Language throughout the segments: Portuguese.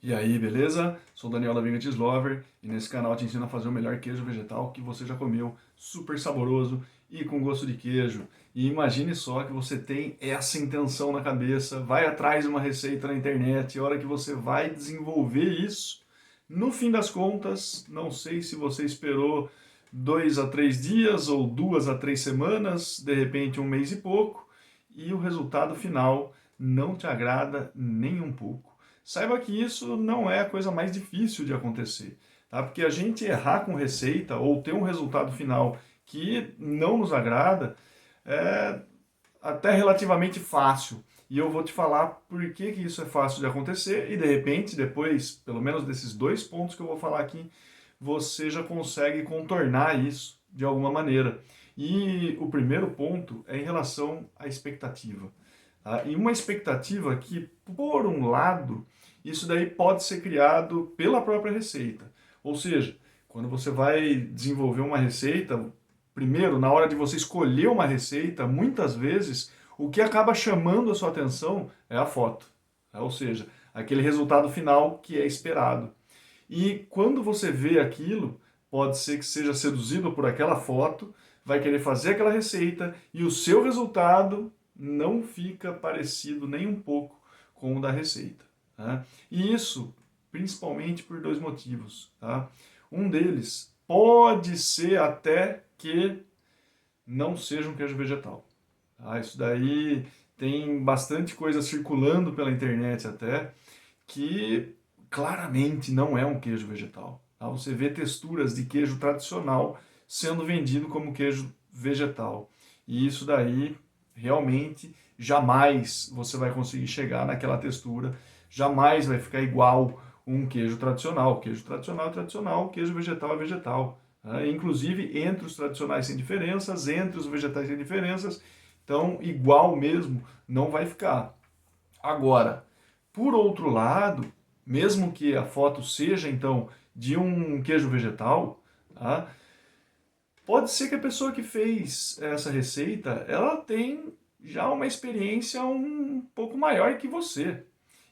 E aí, beleza? Sou o Daniel da Vegan Cheese Lover e nesse canal eu te ensino a fazer o melhor queijo vegetal que você já comeu, super saboroso e com gosto de queijo. E imagine só que você tem essa intenção na cabeça, vai atrás de uma receita na internet, e a hora que você vai desenvolver isso, no fim das contas, não sei se você esperou 2 a 3 dias ou 2 a 3 semanas, de repente um mês e pouco, e o resultado final não te agrada nem um pouco. Saiba que isso não é a coisa mais difícil de acontecer, tá? Porque a gente errar com receita ou ter um resultado final que não nos agrada é até relativamente fácil. E eu vou te falar por que isso é fácil de acontecer e de repente, depois, pelo menos desses 2 pontos que eu vou falar aqui, você já consegue contornar isso de alguma maneira. E o primeiro ponto é em relação à expectativa. Tá? E uma expectativa que, por um lado, isso daí pode ser criado pela própria receita. Ou seja, quando você vai desenvolver uma receita, primeiro, na hora de você escolher uma receita, muitas vezes o que acaba chamando a sua atenção é a foto. Tá? Ou seja, aquele resultado final que é esperado. E quando você vê aquilo, pode ser que seja seduzido por aquela foto, vai querer fazer aquela receita e o seu resultado não fica parecido nem um pouco com o da receita. Tá? E isso principalmente por 2 motivos. Tá? Um deles pode ser até que não seja um queijo vegetal. Tá? Isso daí tem bastante coisa circulando pela internet até que claramente não é um queijo vegetal. Tá? Você vê texturas de queijo tradicional sendo vendido como queijo vegetal. E isso daí realmente jamais você vai conseguir chegar naquela textura, jamais vai ficar igual um queijo tradicional. Queijo tradicional é tradicional, queijo vegetal é vegetal. Tá? Inclusive, entre os tradicionais tem diferenças, entre os vegetais tem diferenças, então igual mesmo não vai ficar. Agora, por outro lado, mesmo que a foto seja então de um queijo vegetal, tá? Pode ser que a pessoa que fez essa receita, ela tem já uma experiência um pouco maior que você.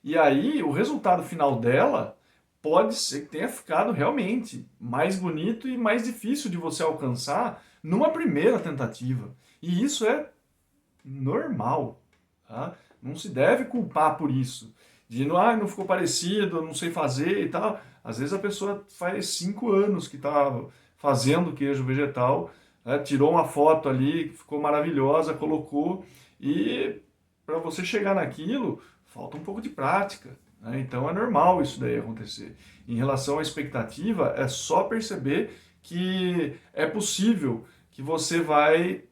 E aí, o resultado final dela pode ser que tenha ficado realmente mais bonito e mais difícil de você alcançar numa primeira tentativa. E isso é normal, tá? Não se deve culpar por isso. De não ficou parecido, não sei fazer e tal. Às vezes a pessoa faz 5 anos que está fazendo queijo vegetal, né? Tirou uma foto ali, ficou maravilhosa, colocou, e para você chegar naquilo, falta um pouco de prática. Né? Então é normal isso daí acontecer. Em relação à expectativa, é só perceber que é possível que você vai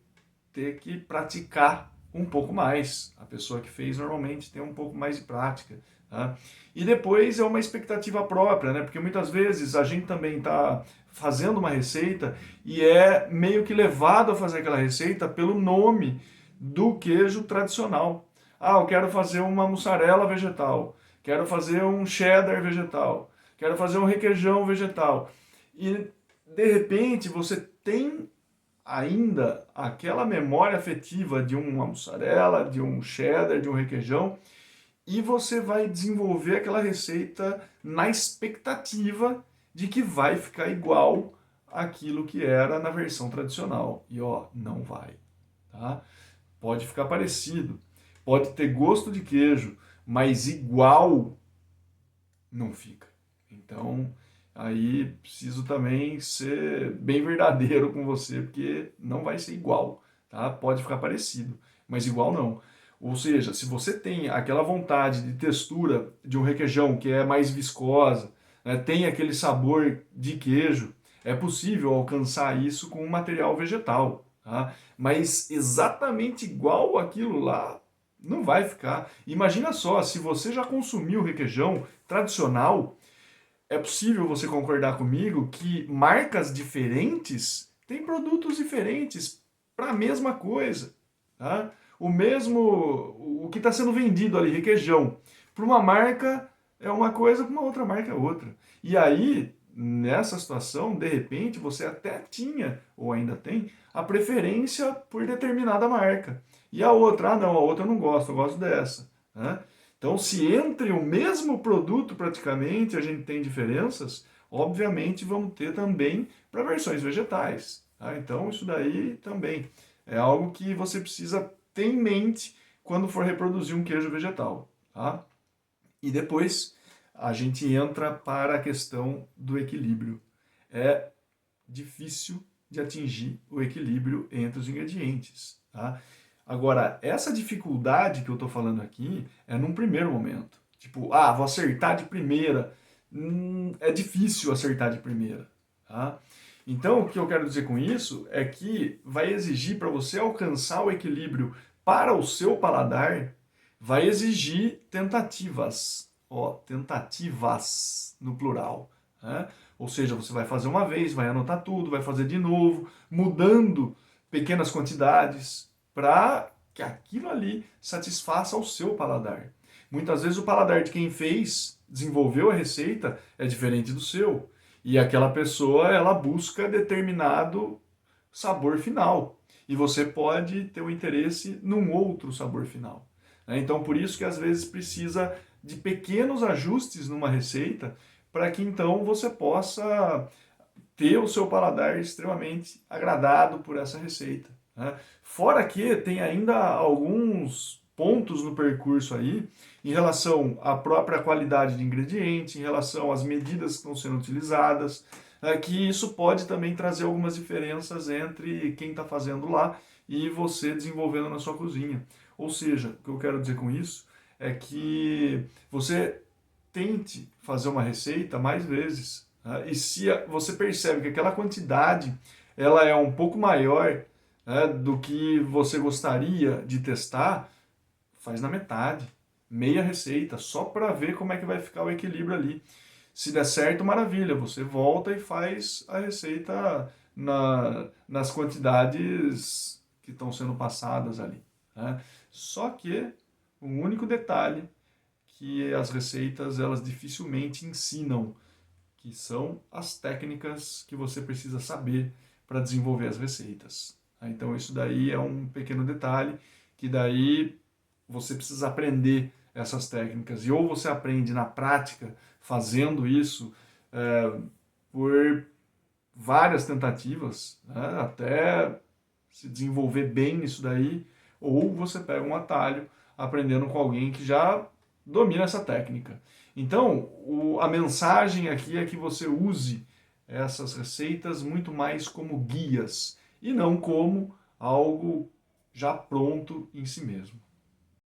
ter que praticar um pouco mais. A pessoa que fez normalmente tem um pouco mais de prática. Tá? E depois é uma expectativa própria, né? Porque muitas vezes a gente também está fazendo uma receita e é meio que levado a fazer aquela receita pelo nome do queijo tradicional. Ah, eu quero fazer uma mussarela vegetal, quero fazer um cheddar vegetal, quero fazer um requeijão vegetal. E de repente você tem ainda aquela memória afetiva de uma mussarela, de um cheddar, de um requeijão, e você vai desenvolver aquela receita na expectativa de que vai ficar igual aquilo que era na versão tradicional. E ó, não vai, tá? Pode ficar parecido, pode ter gosto de queijo, mas igual não fica. Então, aí preciso também ser bem verdadeiro com você, porque não vai ser igual, tá? Pode ficar parecido, mas igual não. Ou seja, se você tem aquela vontade de textura de um requeijão que é mais viscosa, né, tem aquele sabor de queijo, é possível alcançar isso com um material vegetal, tá? Mas exatamente igual aquilo lá não vai ficar. Imagina só, se você já consumiu requeijão tradicional, é possível você concordar comigo que marcas diferentes têm produtos diferentes para a mesma coisa. Tá? O que está sendo vendido ali, requeijão, para uma marca é uma coisa, para uma outra marca é outra. E aí, nessa situação, de repente, você até tinha, ou ainda tem, a preferência por determinada marca. E a outra, não, a outra eu não gosto, eu gosto dessa. Né? Então, se entre o mesmo produto praticamente a gente tem diferenças, obviamente vamos ter também para versões vegetais. Tá? Então, isso daí também é algo que você precisa ter em mente quando for reproduzir um queijo vegetal. Tá? E depois a gente entra para a questão do equilíbrio. É difícil de atingir o equilíbrio entre os ingredientes. Tá? Agora, essa dificuldade que eu estou falando aqui é num primeiro momento. Tipo, vou acertar de primeira. É difícil acertar de primeira. Tá? Então, o que eu quero dizer com isso é que vai exigir para você alcançar o equilíbrio para o seu paladar, vai exigir tentativas. Ó, tentativas no plural. Né? Ou seja, você vai fazer uma vez, vai anotar tudo, vai fazer de novo, mudando pequenas quantidades para que aquilo ali satisfaça o seu paladar. Muitas vezes o paladar de quem fez, desenvolveu a receita, é diferente do seu. E aquela pessoa, ela busca determinado sabor final. E você pode ter o interesse num outro sabor final. Então, por isso que às vezes precisa de pequenos ajustes numa receita para que então você possa ter o seu paladar extremamente agradado por essa receita. Né? Fora que tem ainda alguns pontos no percurso aí em relação à própria qualidade de ingrediente, em relação às medidas que estão sendo utilizadas, que isso pode também trazer algumas diferenças entre quem está fazendo lá e você desenvolvendo na sua cozinha. Ou seja, o que eu quero dizer com isso é que você tente fazer uma receita mais vezes. Né? E se você percebe que aquela quantidade ela é um pouco maior, né, do que você gostaria de testar, faz na metade, meia receita, só para ver como é que vai ficar o equilíbrio ali. Se der certo, maravilha, você volta e faz a receita nas quantidades que estão sendo passadas ali. Né? Só que um único detalhe que as receitas elas dificilmente ensinam, que são as técnicas que você precisa saber para desenvolver as receitas. Então isso daí é um pequeno detalhe que daí você precisa aprender essas técnicas. E ou você aprende na prática, fazendo isso por várias tentativas, né, até se desenvolver bem nisso daí, ou você pega um atalho aprendendo com alguém que já domina essa técnica. Então, a mensagem aqui é que você use essas receitas muito mais como guias e não como algo já pronto em si mesmo.